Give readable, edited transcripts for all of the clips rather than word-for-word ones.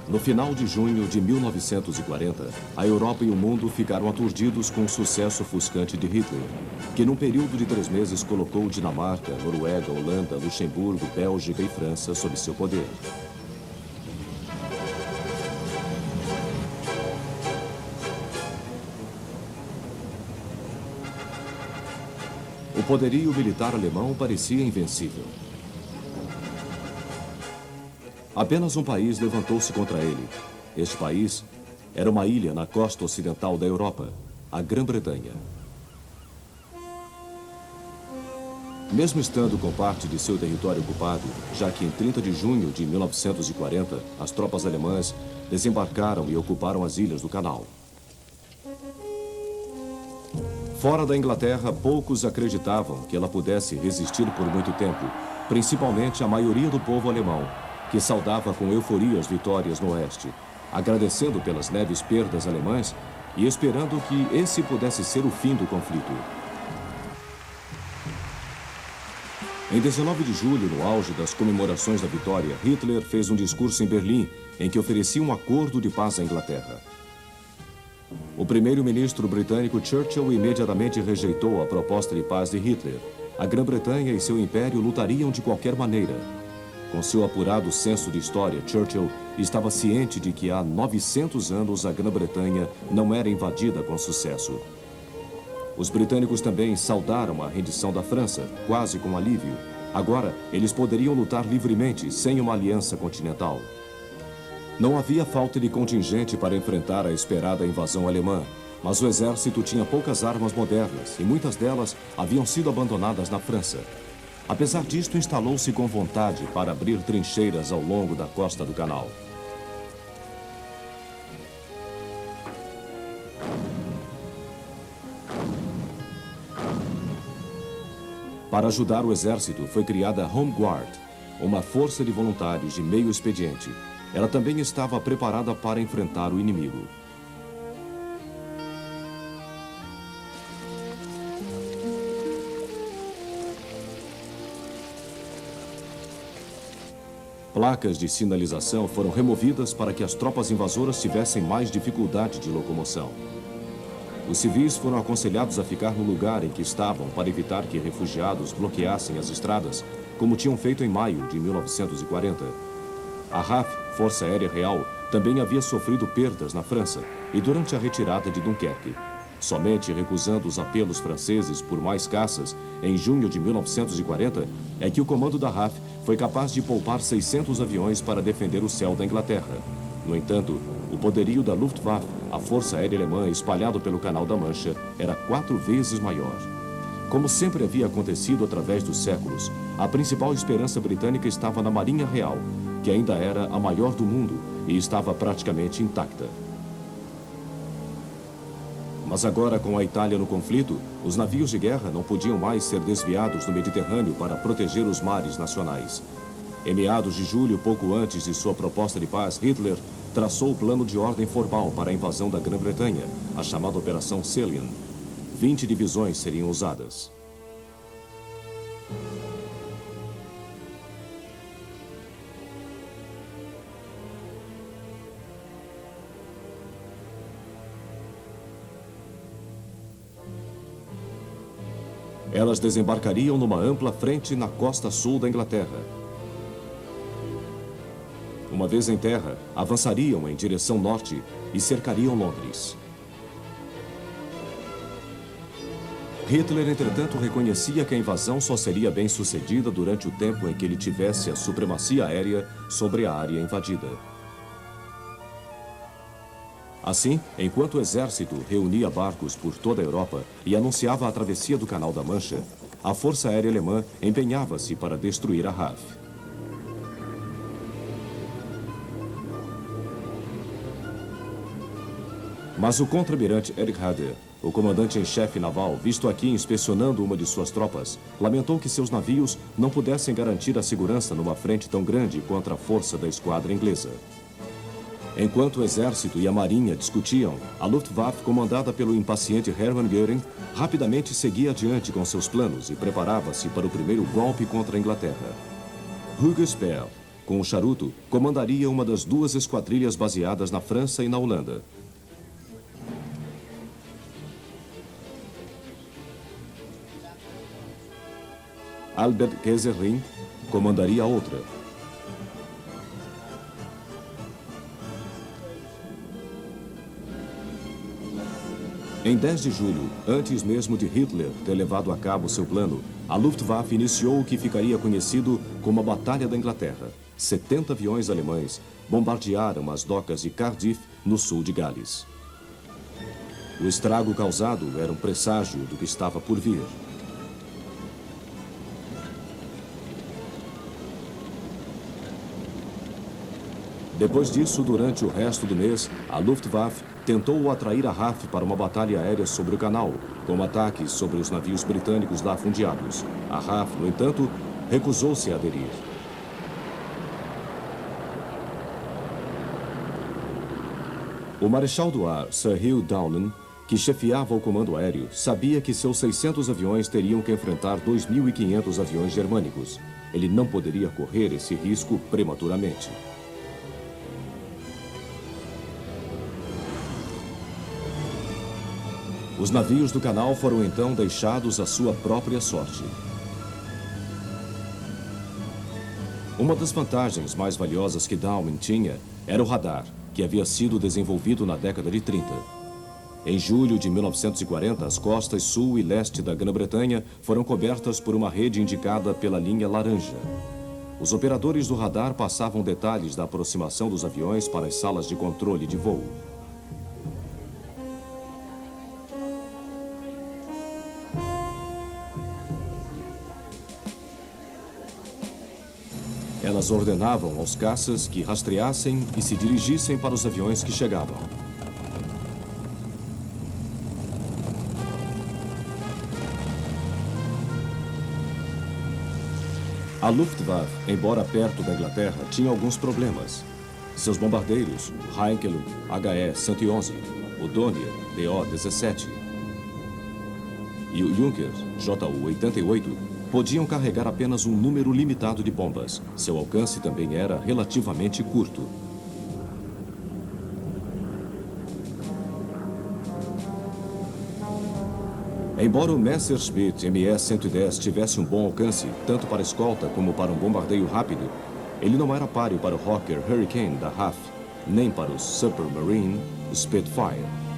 No final de junho de 1940, a Europa e o mundo ficaram aturdidos com o sucesso ofuscante de Hitler, que num período de 3 meses colocou Dinamarca, Noruega, Holanda, Luxemburgo, Bélgica e França sob seu poder. O poderio militar alemão parecia invencível. Apenas um país levantou-se contra ele. Este país era uma ilha na costa ocidental da Europa, a Grã-Bretanha. Mesmo estando com parte de seu território ocupado, já que em 30 de junho de 1940, as tropas alemãs desembarcaram e ocuparam as ilhas do Canal. Fora da Inglaterra, poucos acreditavam que ela pudesse resistir por muito tempo, principalmente a maioria do povo alemão, que saudava com euforia as vitórias no Oeste, agradecendo pelas leves perdas alemãs e esperando que esse pudesse ser o fim do conflito. Em 19 de julho, no auge das comemorações da vitória, Hitler fez um discurso em Berlim em que oferecia um acordo de paz à Inglaterra. O primeiro-ministro britânico Churchill imediatamente rejeitou a proposta de paz de Hitler. A Grã-Bretanha e seu império lutariam de qualquer maneira. Com seu apurado senso de história, Churchill estava ciente de que há 900 anos a Grã-Bretanha não era invadida com sucesso. Os britânicos também saudaram a rendição da França, quase com alívio. Agora, eles poderiam lutar livremente, sem uma aliança continental. Não havia falta de contingente para enfrentar a esperada invasão alemã, mas o exército tinha poucas armas modernas e muitas delas haviam sido abandonadas na França. Apesar disto, instalou-se com vontade para abrir trincheiras ao longo da costa do canal. Para ajudar o exército, foi criada a Home Guard, uma força de voluntários de meio expediente. Ela também estava preparada para enfrentar o inimigo. Placas de sinalização foram removidas para que as tropas invasoras tivessem mais dificuldade de locomoção. Os civis foram aconselhados a ficar no lugar em que estavam para evitar que refugiados bloqueassem as estradas, como tinham feito em maio de 1940. A RAF, Força Aérea Real, também havia sofrido perdas na França e durante a retirada de Dunquerque. Somente recusando os apelos franceses por mais caças, em junho de 1940, é que o comando da RAF foi capaz de poupar 600 aviões para defender o céu da Inglaterra. No entanto, o poderio da Luftwaffe, a Força Aérea Alemã espalhado pelo Canal da Mancha, era 4 vezes maior. Como sempre havia acontecido através dos séculos, a principal esperança britânica estava na Marinha Real, que ainda era a maior do mundo e estava praticamente intacta. Mas agora, com a Itália no conflito, os navios de guerra não podiam mais ser desviados do Mediterrâneo para proteger os mares nacionais. Em meados de julho, pouco antes de sua proposta de paz, Hitler traçou o plano de ordem formal para a invasão da Grã-Bretanha, a chamada Operação Salient. 20 divisões seriam usadas. Elas desembarcariam numa ampla frente na costa sul da Inglaterra. Uma vez em terra, avançariam em direção norte e cercariam Londres. Hitler, entretanto, reconhecia que a invasão só seria bem sucedida durante o tempo em que ele tivesse a supremacia aérea sobre a área invadida. Assim, enquanto o exército reunia barcos por toda a Europa e anunciava a travessia do Canal da Mancha, a Força Aérea Alemã empenhava-se para destruir a RAF. Mas o contra-almirante Erich Raeder, o comandante-em-chefe naval, visto aqui inspecionando uma de suas tropas, lamentou que seus navios não pudessem garantir a segurança numa frente tão grande contra a força da esquadra inglesa. Enquanto o exército e a marinha discutiam, a Luftwaffe, comandada pelo impaciente Hermann Göring, rapidamente seguia adiante com seus planos e preparava-se para o primeiro golpe contra a Inglaterra. Hugo Speer, com o charuto, comandaria uma das duas esquadrilhas baseadas na França e na Holanda. Albert Kesselring comandaria a outra. Em 10 de julho, antes mesmo de Hitler ter levado a cabo seu plano, a Luftwaffe iniciou o que ficaria conhecido como a Batalha da Inglaterra. 70 aviões alemães bombardearam as docas de Cardiff, no sul de Gales. O estrago causado era um presságio do que estava por vir. Depois disso, durante o resto do mês, a Luftwaffe tentou atrair a RAF para uma batalha aérea sobre o canal, com ataques sobre os navios britânicos lá afundeados. A RAF, no entanto, recusou-se a aderir. O marechal do ar, Sir Hugh Downes, que chefiava o comando aéreo, sabia que seus 600 aviões teriam que enfrentar 2.500 aviões germânicos. Ele não poderia correr esse risco prematuramente. Os navios do canal foram então deixados à sua própria sorte. Uma das vantagens mais valiosas que Downes tinha era o radar, que havia sido desenvolvido na década de 30. Em julho de 1940, as costas sul e leste da Grã-Bretanha foram cobertas por uma rede indicada pela linha laranja. Os operadores do radar passavam detalhes da aproximação dos aviões para as salas de controle de voo. Elas ordenavam aos caças que rastreassem e se dirigissem para os aviões que chegavam. A Luftwaffe, embora perto da Inglaterra, tinha alguns problemas. Seus bombardeiros, o Heinkel HE-111, o Dornier DO-17 e o Junkers JU-88, podiam carregar apenas um número limitado de bombas. Seu alcance também era relativamente curto. Embora o Messerschmitt Me-110 tivesse um bom alcance, tanto para escolta como para um bombardeio rápido, ele não era páreo para o Hawker Hurricane da RAF, nem para o Supermarine Spitfire.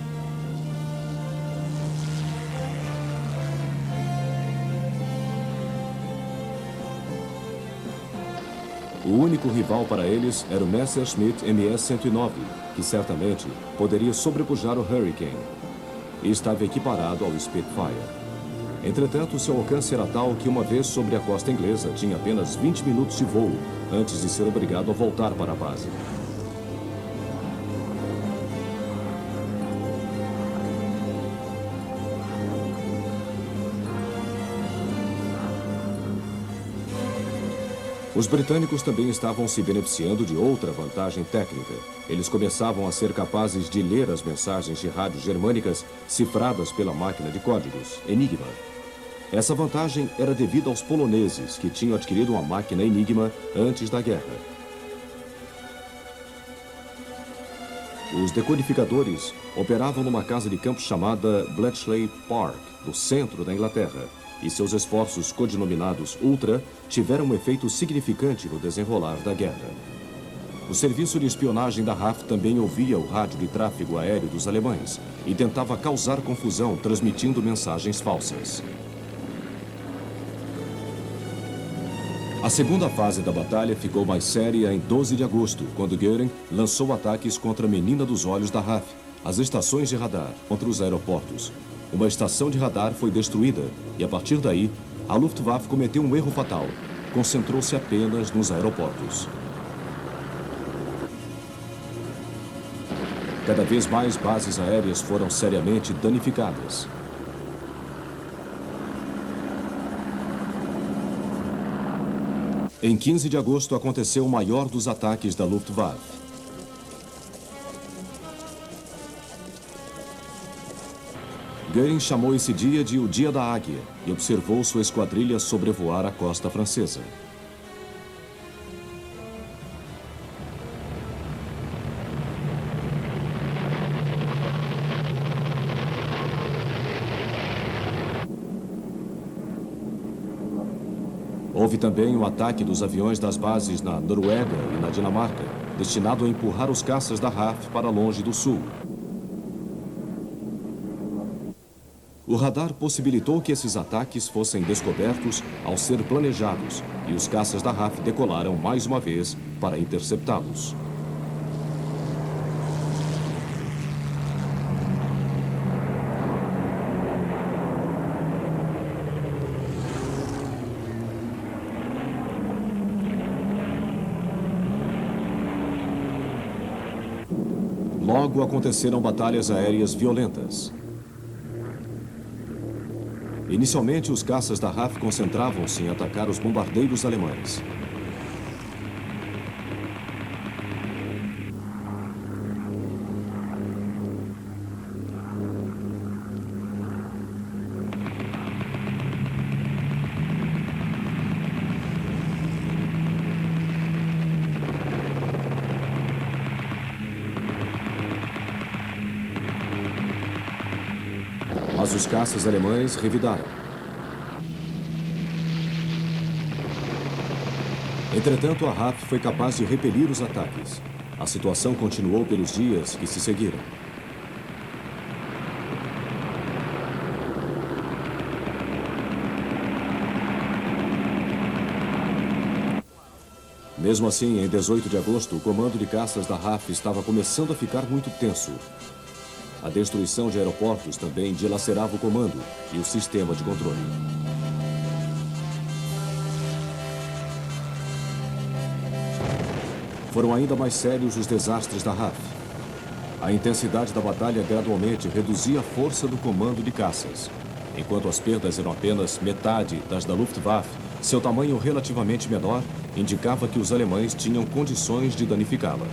O único rival para eles era o Messerschmitt Me-109, que certamente poderia sobrepujar o Hurricane, e estava equiparado ao Spitfire. Entretanto, seu alcance era tal que uma vez sobre a costa inglesa tinha apenas 20 minutos de voo antes de ser obrigado a voltar para a base. Os britânicos também estavam se beneficiando de outra vantagem técnica. Eles começavam a ser capazes de ler as mensagens de rádio germânicas cifradas pela máquina de códigos, Enigma. Essa vantagem era devida aos poloneses, que tinham adquirido uma máquina Enigma antes da guerra. Os decodificadores operavam numa casa de campo chamada Bletchley Park, no centro da Inglaterra, e seus esforços codinominados Ultra tiveram um efeito significante no desenrolar da guerra. O serviço de espionagem da RAF também ouvia o rádio de tráfego aéreo dos alemães e tentava causar confusão transmitindo mensagens falsas. A segunda fase da batalha ficou mais séria em 12 de agosto, quando Göring lançou ataques contra a menina dos olhos da RAF, as estações de radar, contra os aeroportos. Uma estação de radar foi destruída e, a partir daí, a Luftwaffe cometeu um erro fatal. Concentrou-se apenas nos aeroportos. Cada vez mais bases aéreas foram seriamente danificadas. Em 15 de agosto aconteceu o maior dos ataques da Luftwaffe. Göring chamou esse dia de o Dia da Águia e observou sua esquadrilha sobrevoar a costa francesa. Houve também o ataque dos aviões das bases na Noruega e na Dinamarca, destinado a empurrar os caças da RAF para longe do sul. O radar possibilitou que esses ataques fossem descobertos ao ser planejados, e os caças da RAF decolaram mais uma vez para interceptá-los. Logo aconteceram batalhas aéreas violentas. Inicialmente, os caças da RAF concentravam-se em atacar os bombardeiros alemães. Mas os caças alemães revidaram. Entretanto, a RAF foi capaz de repelir os ataques. A situação continuou pelos dias que se seguiram. Mesmo assim, em 18 de agosto, o comando de caças da RAF estava começando a ficar muito tenso. A destruição de aeroportos também dilacerava o comando e o sistema de controle. Foram ainda mais sérios os desastres da RAF. A intensidade da batalha gradualmente reduzia a força do comando de caças. Enquanto as perdas eram apenas metade das da Luftwaffe, seu tamanho relativamente menor indicava que os alemães tinham condições de danificá-la.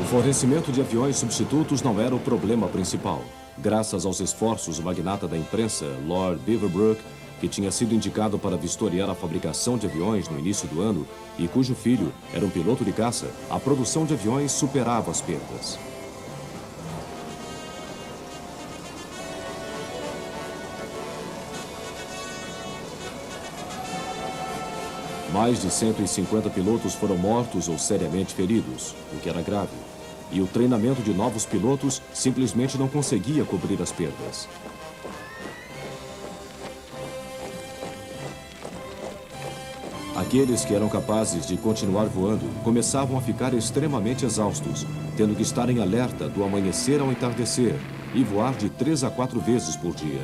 O fornecimento de aviões substitutos não era o problema principal. Graças aos esforços do magnata da imprensa, Lord Beaverbrook, que tinha sido indicado para vistoriar a fabricação de aviões no início do ano e cujo filho era um piloto de caça, a produção de aviões superava as perdas. Mais de 150 pilotos foram mortos ou seriamente feridos, o que era grave. E o treinamento de novos pilotos simplesmente não conseguia cobrir as perdas. Aqueles que eram capazes de continuar voando começavam a ficar extremamente exaustos, tendo que estar em alerta do amanhecer ao entardecer e voar de 3 a 4 vezes por dia.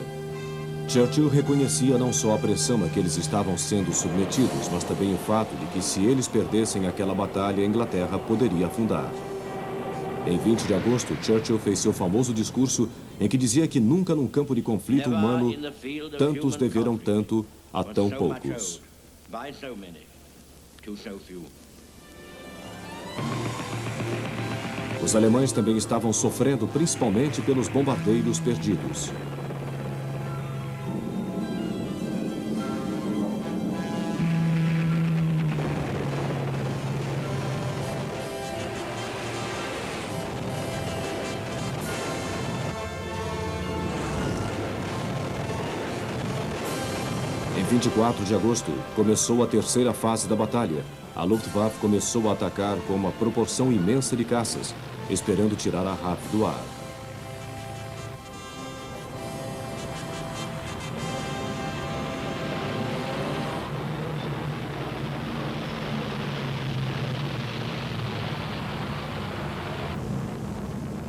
Churchill reconhecia não só a pressão a que eles estavam sendo submetidos, mas também o fato de que se eles perdessem aquela batalha, a Inglaterra poderia afundar. Em 20 de agosto, Churchill fez seu famoso discurso em que dizia que nunca num campo de conflito humano tantos deveram tanto a tão poucos. Os alemães também estavam sofrendo principalmente pelos bombardeiros perdidos. Em 24 de agosto, começou a terceira fase da batalha. A Luftwaffe começou a atacar com uma proporção imensa de caças, esperando tirar a RAF do ar.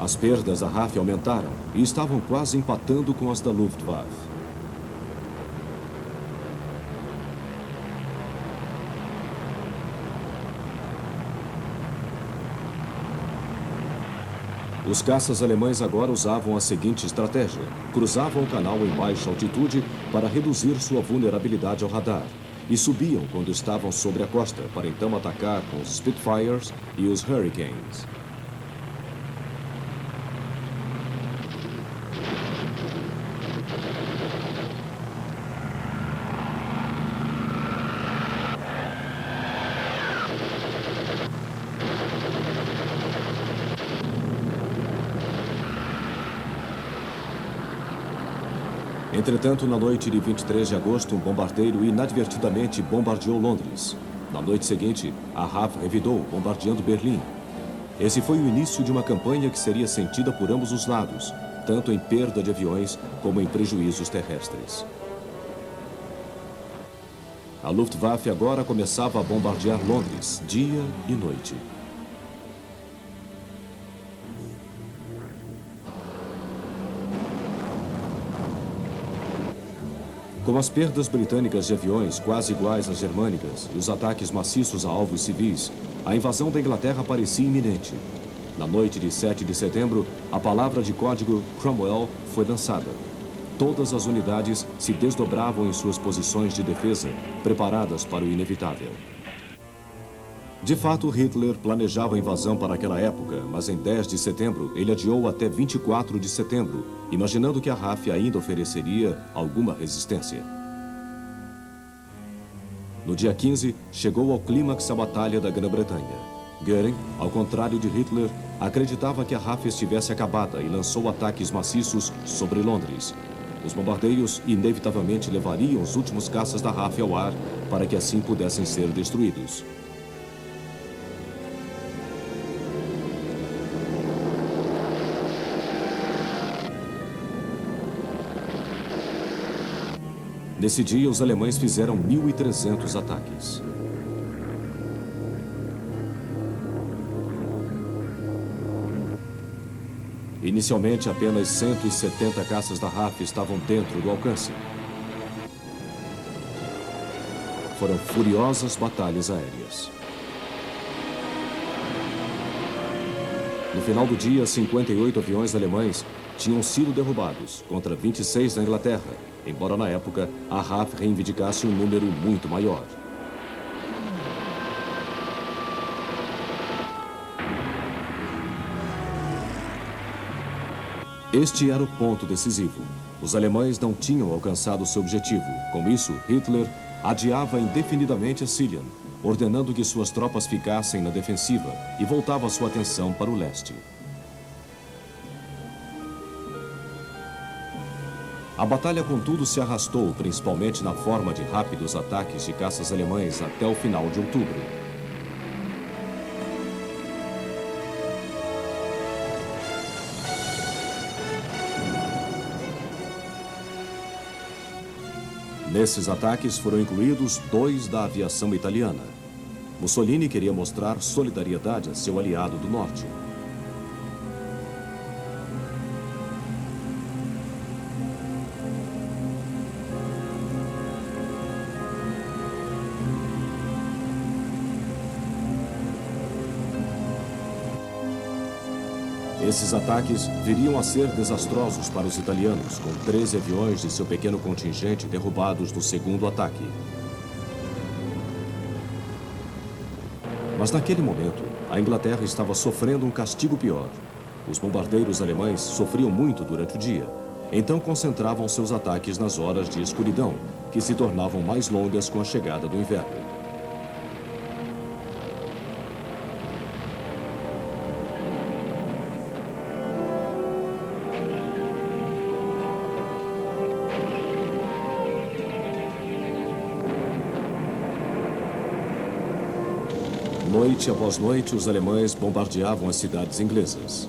As perdas da RAF aumentaram e estavam quase empatando com as da Luftwaffe. Os caças alemães agora usavam a seguinte estratégia. Cruzavam o canal em baixa altitude para reduzir sua vulnerabilidade ao radar e subiam quando estavam sobre a costa para então atacar com os Spitfires e os Hurricanes. Entretanto, na noite de 23 de agosto, um bombardeiro inadvertidamente bombardeou Londres. Na noite seguinte, a RAF revidou, bombardeando Berlim. Esse foi o início de uma campanha que seria sentida por ambos os lados, tanto em perda de aviões como em prejuízos terrestres. A Luftwaffe agora começava a bombardear Londres, dia e noite. Com as perdas britânicas de aviões quase iguais às germânicas e os ataques maciços a alvos civis, a invasão da Inglaterra parecia iminente. Na noite de 7 de setembro, a palavra de código Cromwell foi lançada. Todas as unidades se desdobravam em suas posições de defesa, preparadas para o inevitável. De fato, Hitler planejava a invasão para aquela época, mas em 10 de setembro ele adiou até 24 de setembro, imaginando que a RAF ainda ofereceria alguma resistência. No dia 15, chegou ao clímax a Batalha da Grã-Bretanha. Göring, ao contrário de Hitler, acreditava que a RAF estivesse acabada e lançou ataques maciços sobre Londres. Os bombardeios inevitavelmente levariam os últimos caças da RAF ao ar para que assim pudessem ser destruídos. Nesse dia, os alemães fizeram 1.300 ataques. Inicialmente, apenas 170 caças da RAF estavam dentro do alcance. Foram furiosas batalhas aéreas. No final do dia, 58 aviões alemães tinham sido derrubados, contra 26 da Inglaterra, embora na época a RAF reivindicasse um número muito maior. Este era o ponto decisivo. Os alemães não tinham alcançado seu objetivo. Com isso, Hitler adiava indefinidamente a Seeland, ordenando que suas tropas ficassem na defensiva e voltava sua atenção para o leste. A batalha, contudo, se arrastou, principalmente na forma de rápidos ataques de caças alemães até o final de outubro. Nesses ataques foram incluídos 2 da aviação italiana. Mussolini queria mostrar solidariedade a seu aliado do norte. Esses ataques viriam a ser desastrosos para os italianos, com 13 aviões de seu pequeno contingente derrubados no segundo ataque. Mas naquele momento, a Inglaterra estava sofrendo um castigo pior. Os bombardeiros alemães sofriam muito durante o dia, então concentravam seus ataques nas horas de escuridão, que se tornavam mais longas com a chegada do inverno. Noite após noite, os alemães bombardeavam as cidades inglesas.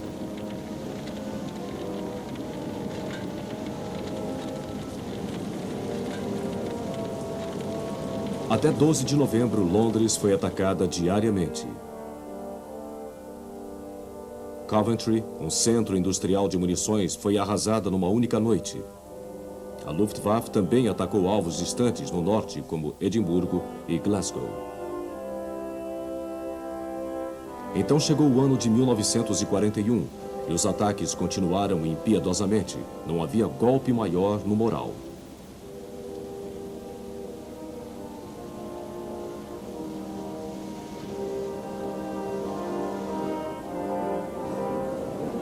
Até 12 de novembro, Londres foi atacada diariamente. Coventry, um centro industrial de munições, foi arrasada numa única noite. A Luftwaffe também atacou alvos distantes no norte, como Edimburgo e Glasgow. Então chegou o ano de 1941 e os ataques continuaram impiedosamente. Não havia golpe maior no moral.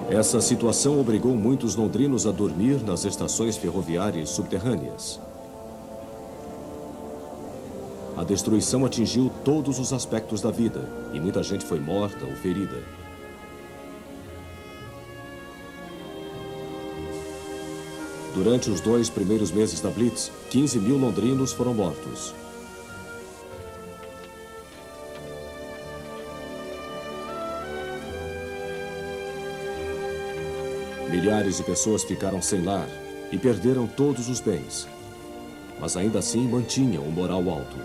Essa situação obrigou muitos londrinos a dormir nas estações ferroviárias subterrâneas. A destruição atingiu todos os aspectos da vida e muita gente foi morta ou ferida. Durante os 2 primeiros meses da Blitz, 15 mil londrinos foram mortos. Milhares de pessoas ficaram sem lar e perderam todos os bens. Mas ainda assim mantinham um moral alto.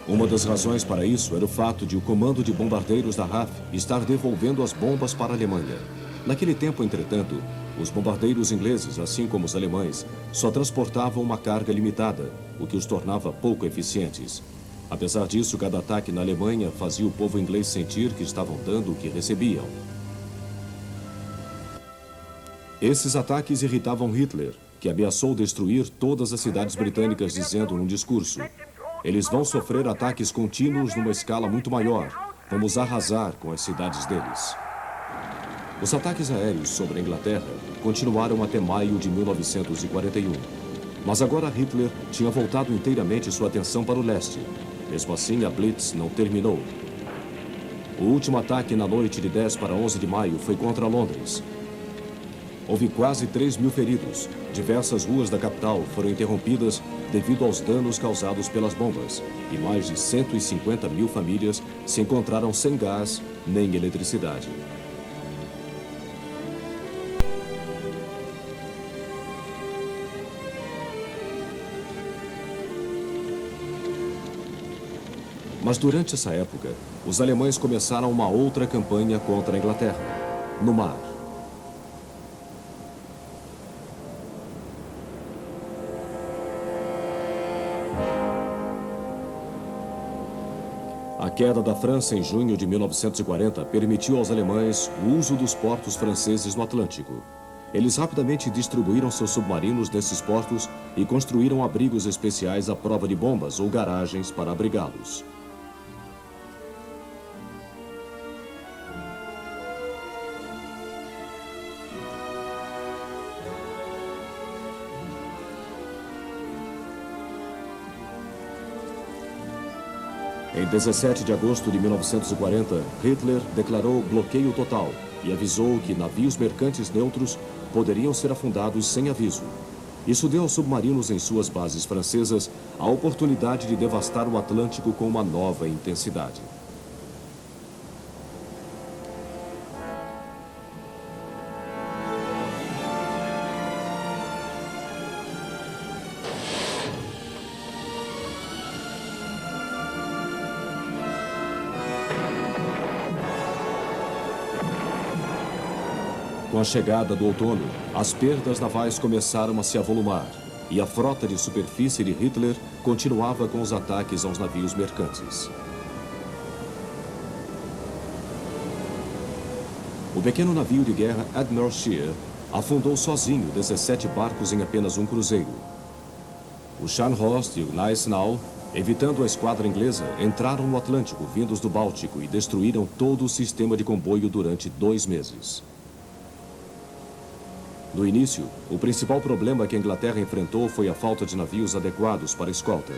Uma das razões para isso era o fato de o comando de bombardeiros da RAF estar devolvendo as bombas para a Alemanha. Naquele tempo, entretanto, os bombardeiros ingleses, assim como os alemães, só transportavam uma carga limitada, o que os tornava pouco eficientes. Apesar disso, cada ataque na Alemanha fazia o povo inglês sentir que estavam dando o que recebiam. Esses ataques irritavam Hitler, que ameaçou destruir todas as cidades britânicas, dizendo num discurso: eles vão sofrer ataques contínuos numa escala muito maior. Vamos arrasar com as cidades deles. Os ataques aéreos sobre a Inglaterra continuaram até maio de 1941. Mas agora Hitler tinha voltado inteiramente sua atenção para o leste. Mesmo assim, a Blitz não terminou. O último ataque na noite de 10 para 11 de maio foi contra Londres. Houve quase 3 mil feridos. Diversas ruas da capital foram interrompidas devido aos danos causados pelas bombas. E mais de 150 mil famílias se encontraram sem gás nem eletricidade. Mas durante essa época, os alemães começaram uma outra campanha contra a Inglaterra, no mar. A queda da França em junho de 1940 permitiu aos alemães o uso dos portos franceses no Atlântico. Eles rapidamente distribuíram seus submarinos nesses portos e construíram abrigos especiais à prova de bombas ou garagens para abrigá-los. Em 17 de agosto de 1940, Hitler declarou bloqueio total e avisou que navios mercantes neutros poderiam ser afundados sem aviso. Isso deu aos submarinos em suas bases francesas a oportunidade de devastar o Atlântico com uma nova intensidade. Com a chegada do outono, as perdas navais começaram a se avolumar e a frota de superfície de Hitler continuava com os ataques aos navios mercantes. O pequeno navio de guerra Admiral Scheer afundou sozinho 17 barcos em apenas um cruzeiro. O Scharnhorst e o Gneisenau, evitando a esquadra inglesa, entraram no Atlântico vindos do Báltico e destruíram todo o sistema de comboio durante 2 meses. No início, o principal problema que a Inglaterra enfrentou foi a falta de navios adequados para escolta.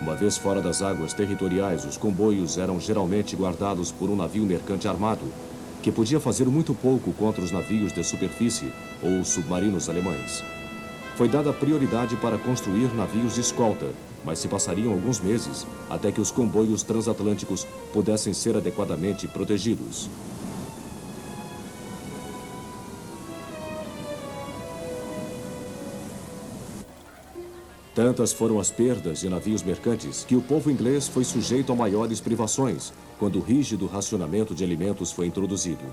Uma vez fora das águas territoriais, os comboios eram geralmente guardados por um navio mercante armado, que podia fazer muito pouco contra os navios de superfície ou os submarinos alemães. Foi dada prioridade para construir navios de escolta, mas se passariam alguns meses até que os comboios transatlânticos pudessem ser adequadamente protegidos. Tantas foram as perdas de navios mercantes que o povo inglês foi sujeito a maiores privações quando o rígido racionamento de alimentos foi introduzido.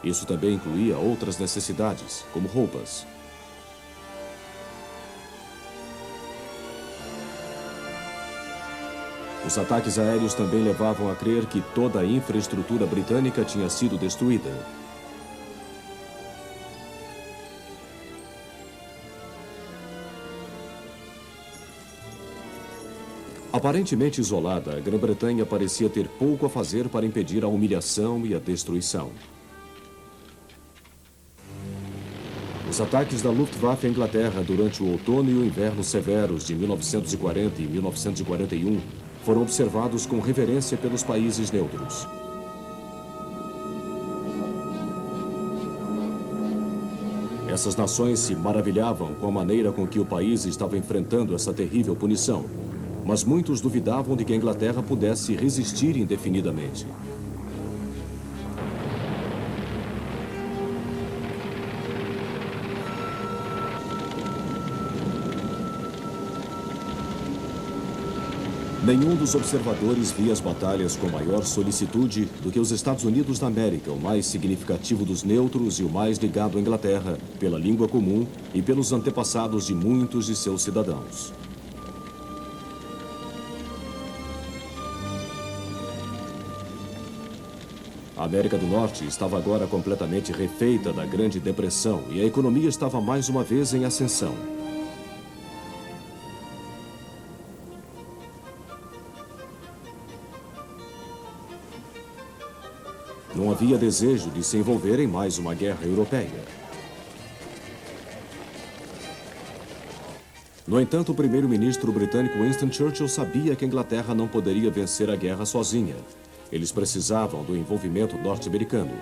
Isso também incluía outras necessidades, como roupas. Os ataques aéreos também levavam a crer que toda a infraestrutura britânica tinha sido destruída. Aparentemente isolada, a Grã-Bretanha parecia ter pouco a fazer para impedir a humilhação e a destruição. Os ataques da Luftwaffe à Inglaterra durante o outono e o inverno severos de 1940 e 1941 foram observados com reverência pelos países neutros. Essas nações se maravilhavam com a maneira com que o país estava enfrentando essa terrível punição, mas muitos duvidavam de que a Inglaterra pudesse resistir indefinidamente. Nenhum dos observadores via as batalhas com maior solicitude do que os Estados Unidos da América, o mais significativo dos neutros e o mais ligado à Inglaterra, pela língua comum e pelos antepassados de muitos de seus cidadãos. A América do Norte estava agora completamente refeita da Grande Depressão e a economia estava mais uma vez em ascensão. Não havia desejo de se envolver em mais uma guerra europeia. No entanto, o primeiro-ministro britânico Winston Churchill sabia que a Inglaterra não poderia vencer a guerra sozinha. Eles precisavam do envolvimento norte-americano.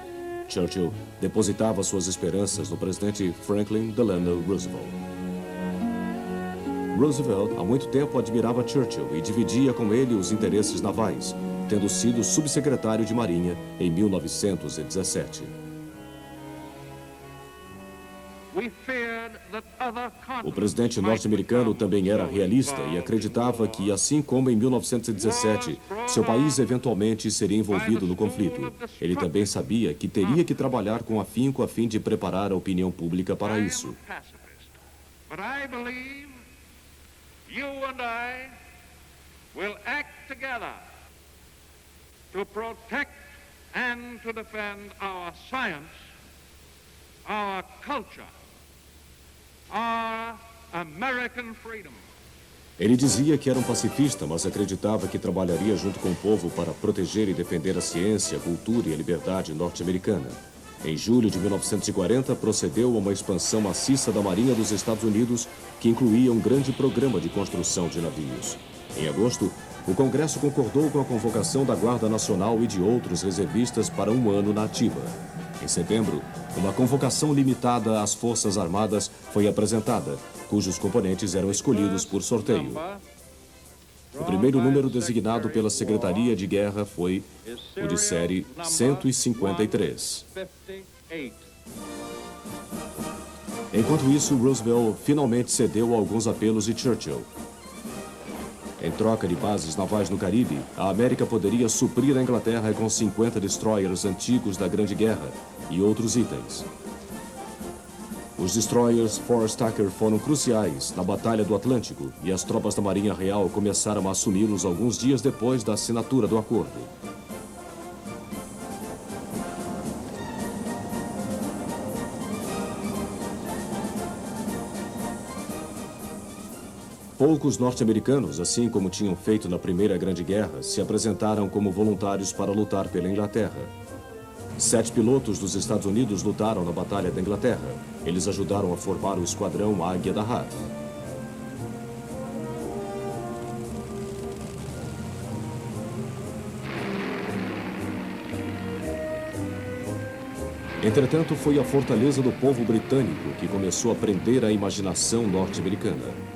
Churchill depositava suas esperanças no presidente Franklin Delano Roosevelt. Roosevelt, há muito tempo, admirava Churchill e dividia com ele os interesses navais, tendo sido subsecretário de Marinha em 1917. O presidente norte-americano também era realista e acreditava que, assim como em 1917, seu país eventualmente seria envolvido no conflito. Ele também sabia que teria que trabalhar com afinco a fim de preparar a opinião pública para isso. To protect and to defend our science, our culture, our American freedom. Ele dizia que era um pacifista, mas acreditava que trabalharia junto com o povo para proteger e defender a ciência, a cultura e a liberdade norte-americana. Em julho de 1940, procedeu a uma expansão maciça da Marinha dos Estados Unidos, que incluía um grande programa de construção de navios. Em agosto, o Congresso concordou com a convocação da Guarda Nacional e de outros reservistas para um ano na ativa. Em setembro, uma convocação limitada às Forças Armadas foi apresentada, cujos componentes eram escolhidos por sorteio. O primeiro número designado pela Secretaria de Guerra foi o de série 153. Enquanto isso, Roosevelt finalmente cedeu a alguns apelos de Churchill. Em troca de bases navais no Caribe, a América poderia suprir a Inglaterra com 50 destroyers antigos da Grande Guerra e outros itens. Os destroyers Forrest Tucker foram cruciais na Batalha do Atlântico e as tropas da Marinha Real começaram a assumi-los alguns dias depois da assinatura do acordo. Poucos norte-americanos, assim como tinham feito na Primeira Grande Guerra, se apresentaram como voluntários para lutar pela Inglaterra. 7 pilotos dos Estados Unidos lutaram na Batalha da Inglaterra. Eles ajudaram a formar o Esquadrão Águia da Raia. Entretanto, foi a fortaleza do povo britânico que começou a prender a imaginação norte-americana.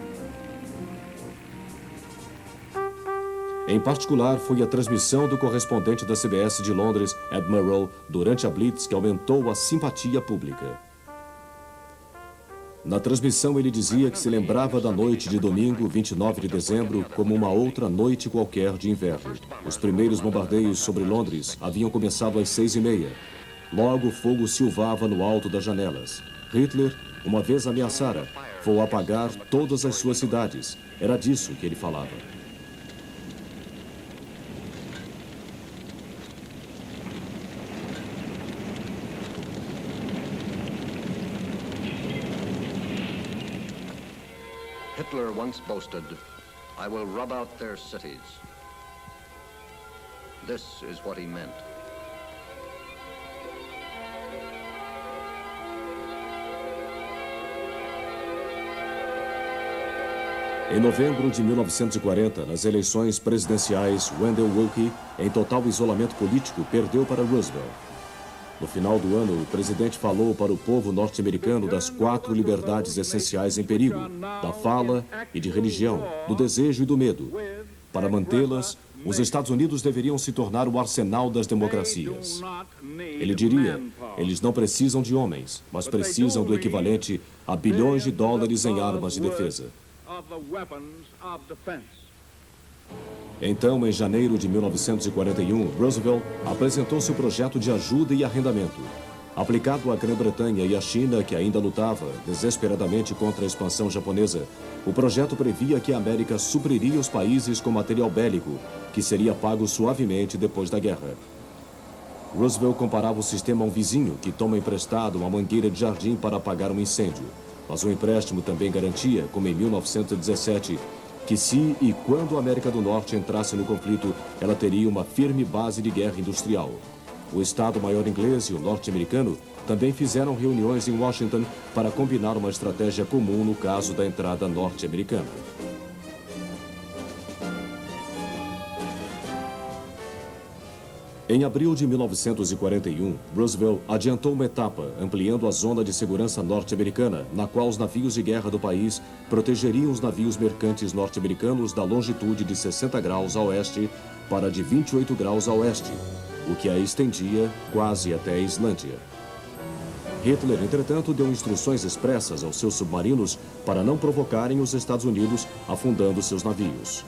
Em particular, foi a transmissão do correspondente da CBS de Londres, Admiral, durante a Blitz, que aumentou a simpatia pública. Na transmissão, ele dizia que se lembrava da noite de domingo, 29 de dezembro, como uma outra noite qualquer de inverno. Os primeiros bombardeios sobre Londres haviam começado às 6h30. Logo, o fogo silvava no alto das janelas. Hitler, uma vez ameaçara, vou apagar todas as suas cidades. Era disso que ele falava. Hitler once boasted, "I will rub out their cities." This is what he meant. Em novembro de 1940, nas eleições presidenciais, Wendell Willkie, em total isolamento político, perdeu para Roosevelt. No final do ano, o presidente falou para o povo norte-americano das 4 liberdades essenciais em perigo, da fala e de religião, do desejo e do medo. Para mantê-las, os Estados Unidos deveriam se tornar o arsenal das democracias. Ele diria, eles não precisam de homens, mas precisam do equivalente a bilhões de dólares em armas de defesa. Então, em janeiro de 1941, Roosevelt apresentou seu projeto de ajuda e arrendamento. Aplicado à Grã-Bretanha e à China, que ainda lutava desesperadamente contra a expansão japonesa, o projeto previa que a América supriria os países com material bélico, que seria pago suavemente depois da guerra. Roosevelt comparava o sistema a um vizinho que toma emprestado uma mangueira de jardim para apagar um incêndio. Mas o empréstimo também garantia, como em 1917, que se e quando a América do Norte entrasse no conflito, ela teria uma firme base de guerra industrial. O Estado-Maior inglês e o norte-americano também fizeram reuniões em Washington para combinar uma estratégia comum no caso da entrada norte-americana. Em abril de 1941, Roosevelt adiantou uma etapa, ampliando a zona de segurança norte-americana, na qual os navios de guerra do país protegeriam os navios mercantes norte-americanos da longitude de 60 graus a oeste para de 28 graus a oeste, o que a estendia quase até a Islândia. Hitler, entretanto, deu instruções expressas aos seus submarinos para não provocarem os Estados Unidos afundando seus navios.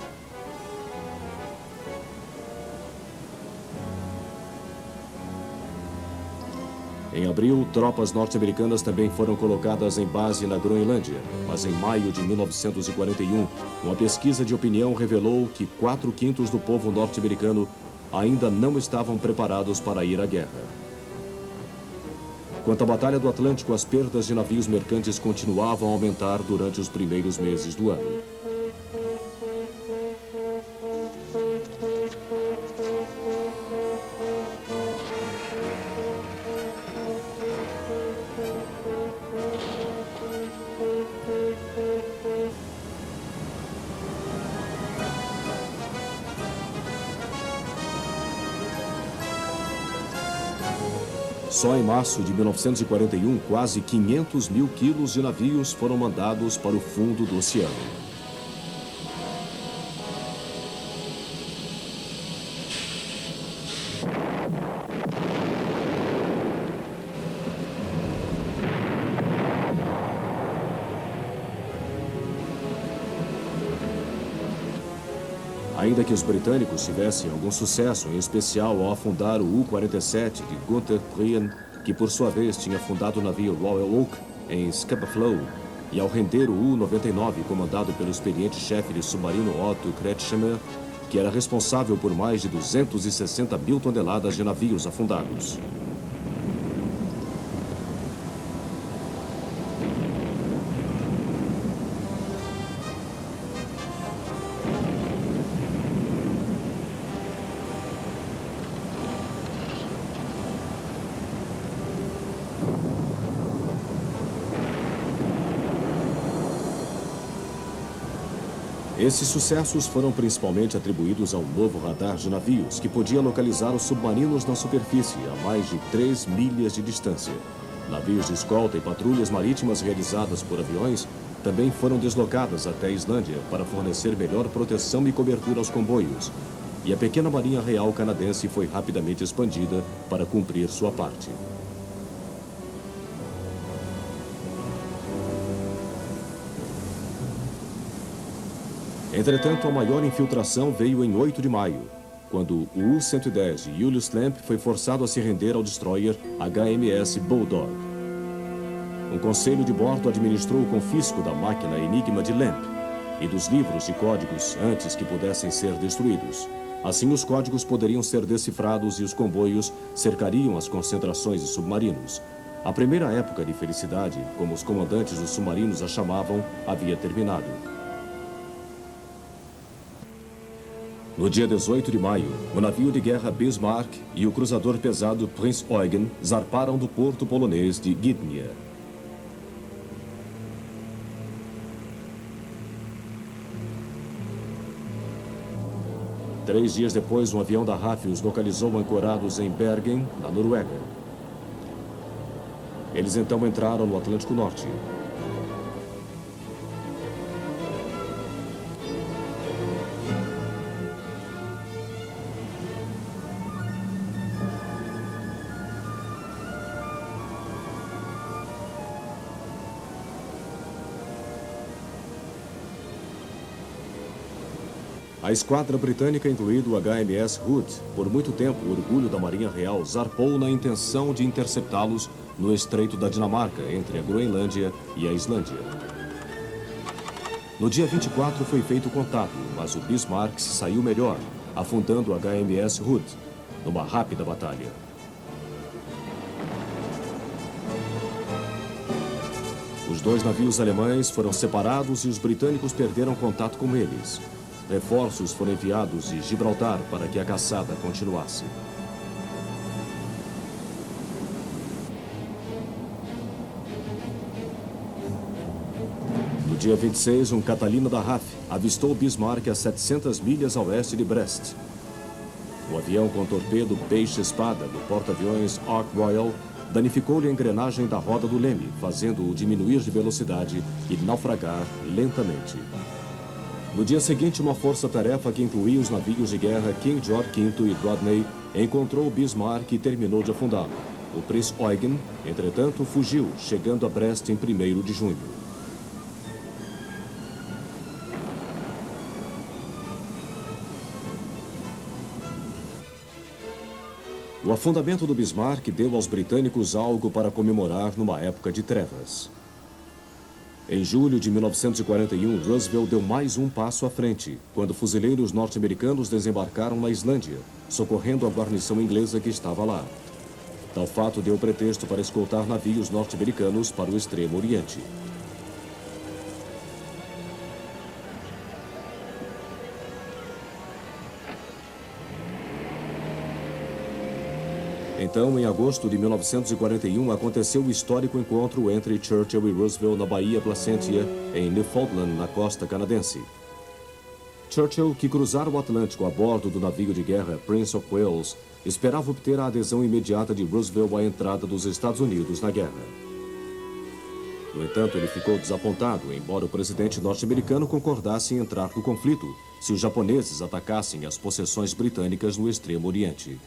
Em abril, tropas norte-americanas também foram colocadas em base na Groenlândia, mas em maio de 1941, uma pesquisa de opinião revelou que 4/5 do povo norte-americano ainda não estavam preparados para ir à guerra. Quanto à Batalha do Atlântico, as perdas de navios mercantes continuavam a aumentar durante os primeiros meses do ano. Só em março de 1941, quase 500 mil quilos de navios foram mandados para o fundo do oceano. Ainda que os britânicos tivessem algum sucesso, em especial ao afundar o U-47 de Gunther Prien, que por sua vez tinha afundado o navio Royal Oak em Scapa Flow, e ao render o U-99, comandado pelo experiente chefe de submarino Otto Kretschmer, que era responsável por mais de 260 mil toneladas de navios afundados. Esses sucessos foram principalmente atribuídos ao novo radar de navios, que podia localizar os submarinos na superfície a mais de 3 milhas de distância. Navios de escolta e patrulhas marítimas realizadas por aviões também foram deslocadas até a Islândia para fornecer melhor proteção e cobertura aos comboios. E a pequena Marinha Real canadense foi rapidamente expandida para cumprir sua parte. Entretanto, a maior infiltração veio em 8 de maio, quando o U-110 de Julius Lamp foi forçado a se render ao destroyer HMS Bulldog. Um conselho de bordo administrou o confisco da máquina Enigma de Lamp e dos livros de códigos antes que pudessem ser destruídos. Assim, os códigos poderiam ser decifrados e os comboios cercariam as concentrações de submarinos. A primeira época de felicidade, como os comandantes dos submarinos a chamavam, havia terminado. No dia 18 de maio, o navio de guerra Bismarck e o cruzador pesado Prinz Eugen zarparam do porto polonês de Gdynia. Três dias depois, um avião da RAF os localizou ancorados em Bergen, na Noruega. Eles então entraram no Atlântico Norte. A esquadra britânica, incluído o HMS Hood, por muito tempo o orgulho da Marinha Real, zarpou na intenção de interceptá-los no Estreito da Dinamarca, entre a Groenlândia e a Islândia. No dia 24 foi feito contato, mas o Bismarck se saiu melhor, afundando o HMS Hood, numa rápida batalha. Os dois navios alemães foram separados e os britânicos perderam contato com eles. Reforços foram enviados de Gibraltar para que a caçada continuasse. No dia 26, um Catalina da RAF avistou o Bismarck a 700 milhas a oeste de Brest. O avião com torpedo Peixe-Espada do porta-aviões Ark Royal danificou-lhe a engrenagem da roda do leme, fazendo-o diminuir de velocidade e naufragar lentamente. No dia seguinte, uma força-tarefa que incluía os navios de guerra King George V e Rodney encontrou o Bismarck e terminou de afundá-lo. O Prinz Eugen, entretanto, fugiu, chegando a Brest em 1º de junho. O afundamento do Bismarck deu aos britânicos algo para comemorar numa época de trevas. Em julho de 1941, Roosevelt deu mais um passo à frente, quando fuzileiros norte-americanos desembarcaram na Islândia, socorrendo a guarnição inglesa que estava lá. Tal fato deu pretexto para escoltar navios norte-americanos para o Extremo Oriente. Então, em agosto de 1941, aconteceu o histórico encontro entre Churchill e Roosevelt na Baía Placentia, em Newfoundland, na costa canadense. Churchill, que cruzara o Atlântico a bordo do navio de guerra Prince of Wales, esperava obter a adesão imediata de Roosevelt à entrada dos Estados Unidos na guerra. No entanto, ele ficou desapontado, embora o presidente norte-americano concordasse em entrar no conflito se os japoneses atacassem as possessões britânicas no Extremo Oriente.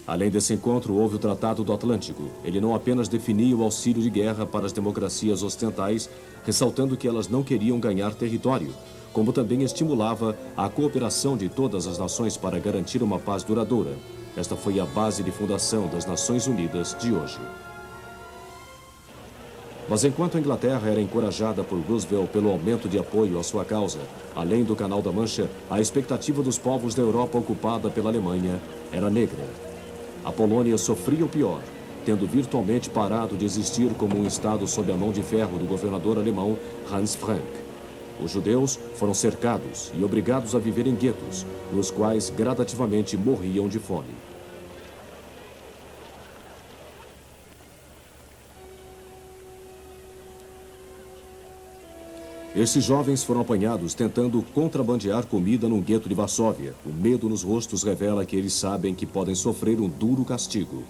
Além desse encontro, houve o Tratado do Atlântico. Ele não apenas definia o auxílio de guerra para as democracias ocidentais, ressaltando que elas não queriam ganhar território, como também estimulava a cooperação de todas as nações para garantir uma paz duradoura. Esta foi a base de fundação das Nações Unidas de hoje. Mas enquanto a Inglaterra era encorajada por Roosevelt pelo aumento de apoio à sua causa, além do Canal da Mancha, a expectativa dos povos da Europa ocupada pela Alemanha era negra. A Polônia sofria o pior, tendo virtualmente parado de existir como um estado sob a mão de ferro do governador alemão Hans Frank. Os judeus foram cercados e obrigados a viver em guetos, nos quais gradativamente morriam de fome. Esses jovens foram apanhados tentando contrabandear comida num gueto de Varsóvia. O medo nos rostos revela que eles sabem que podem sofrer um duro castigo.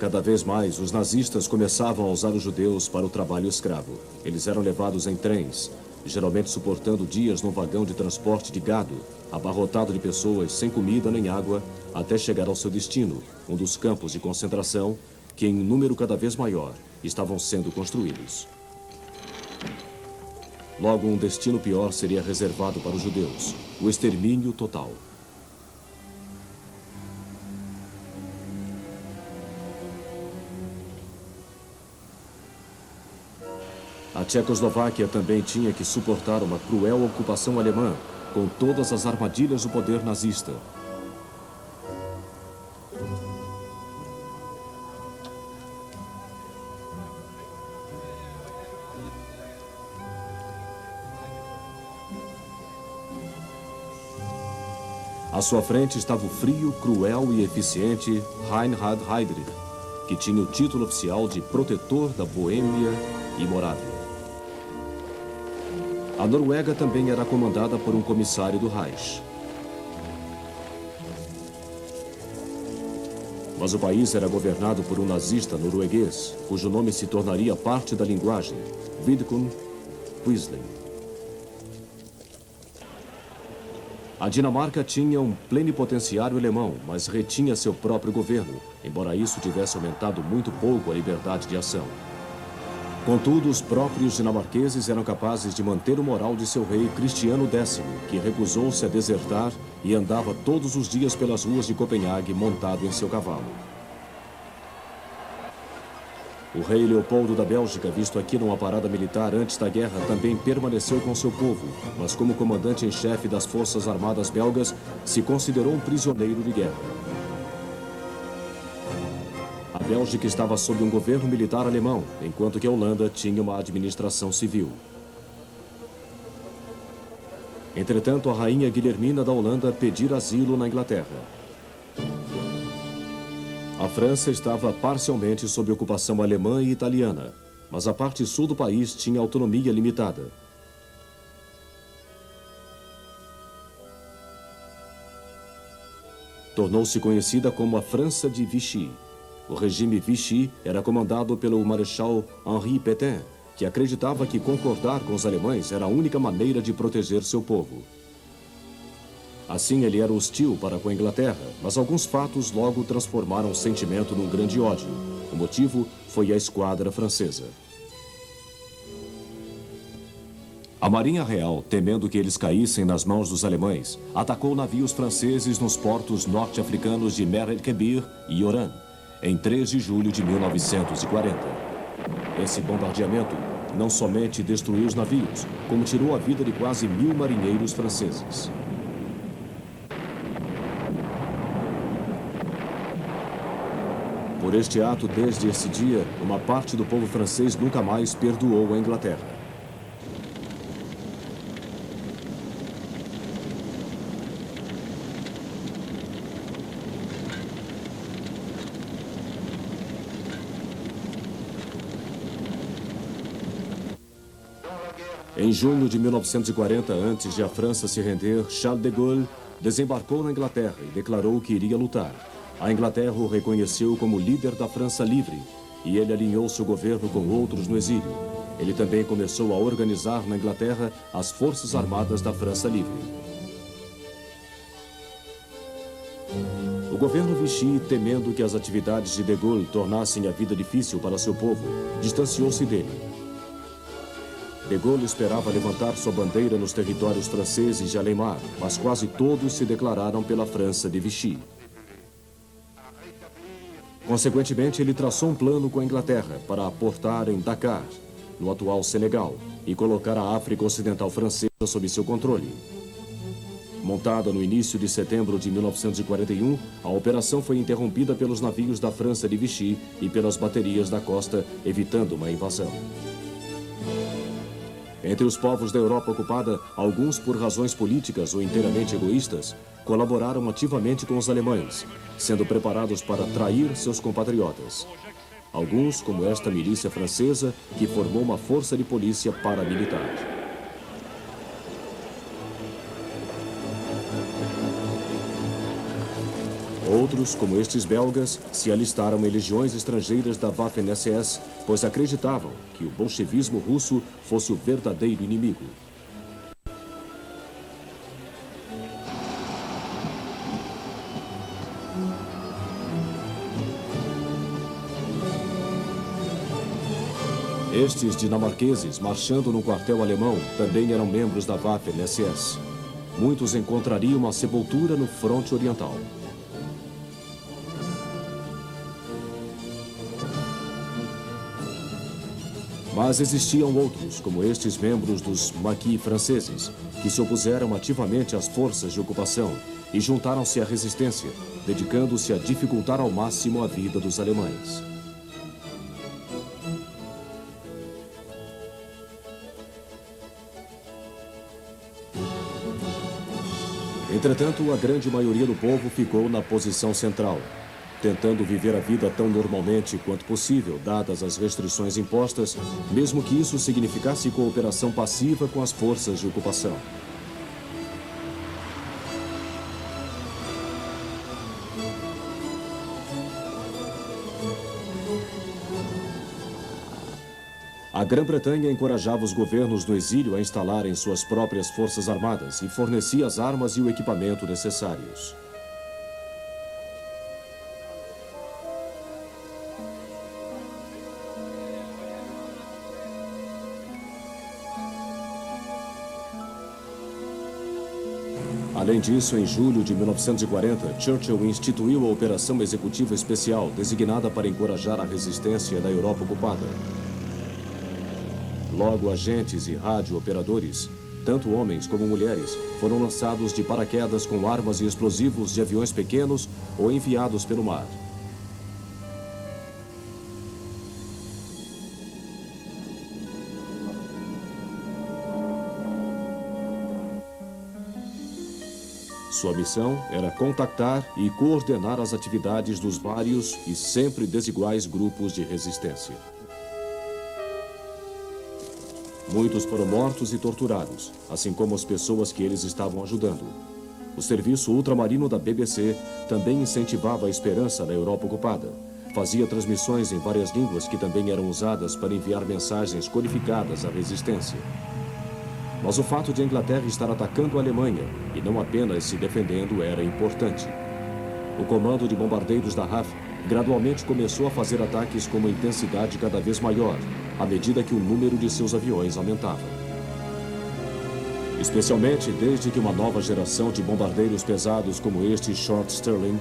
Cada vez mais, os nazistas começavam a usar os judeus para o trabalho escravo. Eles eram levados em trens, geralmente suportando dias num vagão de transporte de gado, abarrotado de pessoas sem comida nem água, até chegar ao seu destino, um dos campos de concentração que, em número cada vez maior, estavam sendo construídos. Logo, um destino pior seria reservado para os judeus: o extermínio total. A Tchecoslováquia também tinha que suportar uma cruel ocupação alemã, com todas as armadilhas do poder nazista. À sua frente estava o frio, cruel e eficiente Reinhard Heydrich, que tinha o título oficial de protetor da Boêmia e Morávia. A Noruega também era comandada por um comissário do Reich. Mas o país era governado por um nazista norueguês, cujo nome se tornaria parte da linguagem, Vidkun Quisling. A Dinamarca tinha um plenipotenciário alemão, mas retinha seu próprio governo, embora isso tivesse aumentado muito pouco a liberdade de ação. Contudo, os próprios dinamarqueses eram capazes de manter o moral de seu rei Cristiano X, que recusou-se a desertar e andava todos os dias pelas ruas de Copenhague montado em seu cavalo. O rei Leopoldo da Bélgica, visto aqui numa parada militar antes da guerra, também permaneceu com seu povo, mas como comandante em chefe das forças armadas belgas, se considerou um prisioneiro de guerra. A Bélgica estava sob um governo militar alemão, enquanto que a Holanda tinha uma administração civil. Entretanto, a rainha Guilhermina da Holanda pedira asilo na Inglaterra. A França estava parcialmente sob ocupação alemã e italiana, mas a parte sul do país tinha autonomia limitada. Tornou-se conhecida como a França de Vichy. O regime Vichy era comandado pelo Marechal Henri Pétain, que acreditava que concordar com os alemães era a única maneira de proteger seu povo. Assim, ele era hostil para com a Inglaterra, mas alguns fatos logo transformaram o sentimento num grande ódio. O motivo foi a esquadra francesa. A Marinha Real, temendo que eles caíssem nas mãos dos alemães, atacou navios franceses nos portos norte-africanos de Mer el-Kebir e Oran, em 3 de julho de 1940. Esse bombardeamento não somente destruiu os navios, como tirou a vida de quase 1000 marinheiros franceses. Por este ato, desde esse dia, uma parte do povo francês nunca mais perdoou a Inglaterra. Em junho de 1940, antes de a França se render, Charles de Gaulle desembarcou na Inglaterra e declarou que iria lutar. A Inglaterra o reconheceu como líder da França livre e ele alinhou seu governo com outros no exílio. Ele também começou a organizar na Inglaterra as Forças Armadas da França Livre. O governo Vichy, temendo que as atividades de Gaulle tornassem a vida difícil para seu povo, distanciou-se dele. De Gaulle esperava levantar sua bandeira nos territórios franceses de além-mar, mas quase todos se declararam pela França de Vichy. Consequentemente, ele traçou um plano com a Inglaterra para aportar em Dakar, no atual Senegal, e colocar a África Ocidental Francesa sob seu controle. Montada no início de setembro de 1941, a operação foi interrompida pelos navios da França de Vichy e pelas baterias da costa, evitando uma invasão. Entre os povos da Europa ocupada, alguns, por razões políticas ou inteiramente egoístas, colaboraram ativamente com os alemães, sendo preparados para trair seus compatriotas. Alguns, como esta milícia francesa, que formou uma força de polícia paramilitar. Outros, como estes belgas, se alistaram em legiões estrangeiras da Waffen-SS, pois acreditavam que o bolchevismo russo fosse o verdadeiro inimigo. Estes dinamarqueses, marchando num quartel alemão, também eram membros da Waffen-SS. Muitos encontrariam a sepultura no fronte oriental. Mas existiam outros, como estes membros dos maquis franceses, que se opuseram ativamente às forças de ocupação e juntaram-se à resistência, dedicando-se a dificultar ao máximo a vida dos alemães. Entretanto, a grande maioria do povo ficou na posição central, tentando viver a vida tão normalmente quanto possível, dadas as restrições impostas, mesmo que isso significasse cooperação passiva com as forças de ocupação. A Grã-Bretanha encorajava os governos do exílio a instalarem suas próprias forças armadas e fornecia as armas e o equipamento necessários. Além disso, em julho de 1940, Churchill instituiu a Operação Executiva Especial, designada para encorajar a resistência da Europa ocupada. Logo, agentes e rádio-operadores, tanto homens como mulheres, foram lançados de paraquedas com armas e explosivos de aviões pequenos ou enviados pelo mar. Sua missão era contactar e coordenar as atividades dos vários e sempre desiguais grupos de resistência. Muitos foram mortos e torturados, assim como as pessoas que eles estavam ajudando. O serviço ultramarino da BBC também incentivava a esperança na Europa ocupada. Fazia transmissões em várias línguas que também eram usadas para enviar mensagens codificadas à resistência. Mas o fato de a Inglaterra estar atacando a Alemanha, e não apenas se defendendo, era importante. O comando de bombardeiros da RAF gradualmente começou a fazer ataques com uma intensidade cada vez maior, à medida que o número de seus aviões aumentava. Especialmente desde que uma nova geração de bombardeiros pesados como este Short Stirling,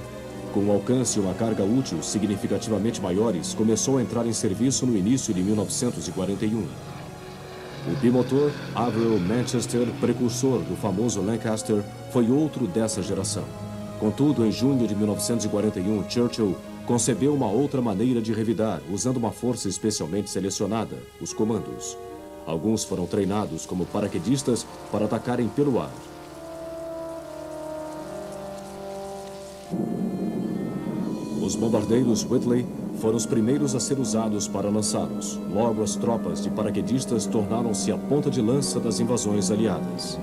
com um alcance e uma carga útil significativamente maiores, começou a entrar em serviço no início de 1941. O bimotor Avro Manchester, precursor do famoso Lancaster, foi outro dessa geração. Contudo, em junho de 1941, Churchill concebeu uma outra maneira de revidar, usando uma força especialmente selecionada, os comandos. Alguns foram treinados como paraquedistas para atacarem pelo ar. Os bombardeiros Whitley foram os primeiros a ser usados para lançá-los. Logo, as tropas de paraquedistas tornaram-se a ponta de lança das invasões aliadas.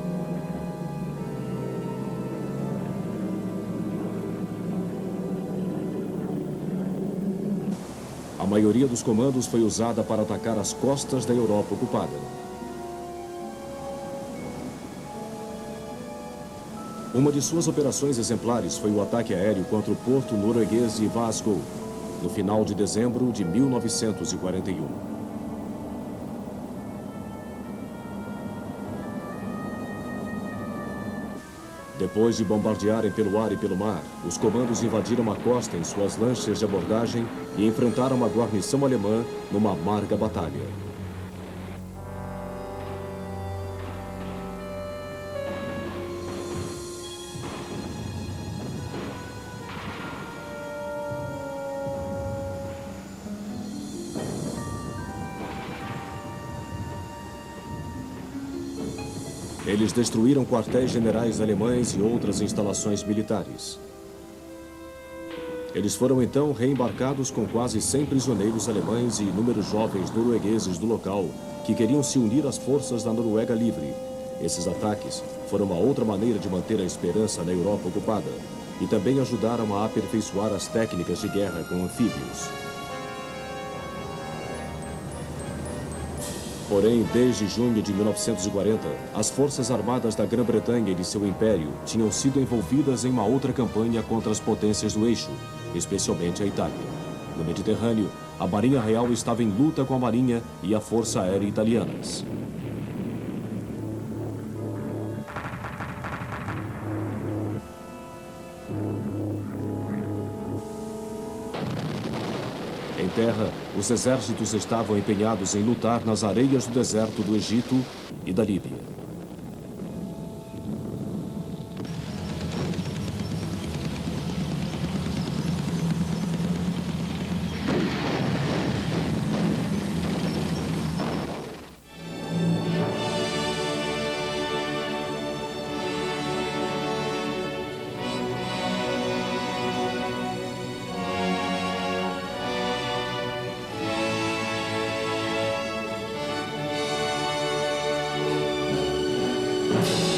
A maioria dos comandos foi usada para atacar as costas da Europa ocupada. Uma de suas operações exemplares foi o ataque aéreo contra o porto norueguês de Vassgård, no final de dezembro de 1941. Depois de bombardearem pelo ar e pelo mar, os comandos invadiram a costa em suas lanchas de abordagem e enfrentaram a guarnição alemã numa amarga batalha. Eles destruíram quartéis generais alemães e outras instalações militares. Eles foram então reembarcados com quase 100 prisioneiros alemães e inúmeros jovens noruegueses do local que queriam se unir às forças da Noruega Livre. Esses ataques foram uma outra maneira de manter a esperança na Europa ocupada e também ajudaram a aperfeiçoar as técnicas de guerra com anfíbios. Porém, desde junho de 1940, as forças armadas da Grã-Bretanha e de seu império tinham sido envolvidas em uma outra campanha contra as potências do eixo, especialmente a Itália. No Mediterrâneo, a Marinha Real estava em luta com a Marinha e a Força Aérea italianas. Em terra, os exércitos estavam empenhados em lutar nas areias do deserto do Egito e da Líbia. Brasil.